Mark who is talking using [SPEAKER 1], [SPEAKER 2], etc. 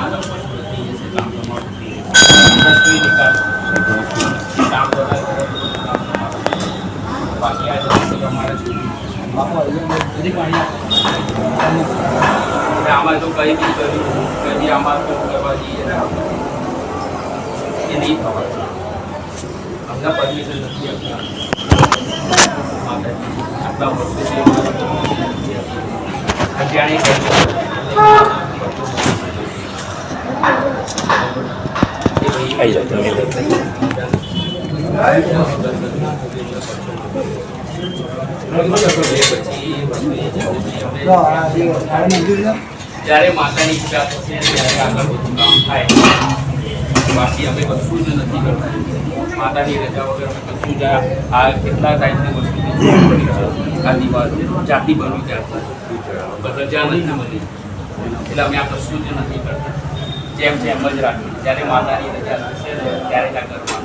[SPEAKER 1] કામ તમારું વસ્તુની નિકાલ કામ બાકી આ જગ્યાએ અમારે આમાં તો કંઈ બી કર્યું કદી આમાં તો કરવા જઈએ એ નહીં થવા અમને પરમિશન નથી આપતા આટલા વર્ષોથી અત્યારે
[SPEAKER 2] આવી જાઓ તમે
[SPEAKER 1] જ્યારે માતાની ઈચ્છા થશે ત્યારે આગળ બધું કામ થાય બાકી અમે કશું જ નથી કરતા માતાની રજા વગર અમે કશું જ આ કેટલા ટાઈમની વસ્તુ આ દિવાલ જાતિ બનવી ત્યારથી રજા નથી મળી એટલે અમે આ કશું જ નથી કરતા જેમ છે એમ જ રાખીએ જ્યારે માતાની રજા થશે ત્યારે જ આ કરવા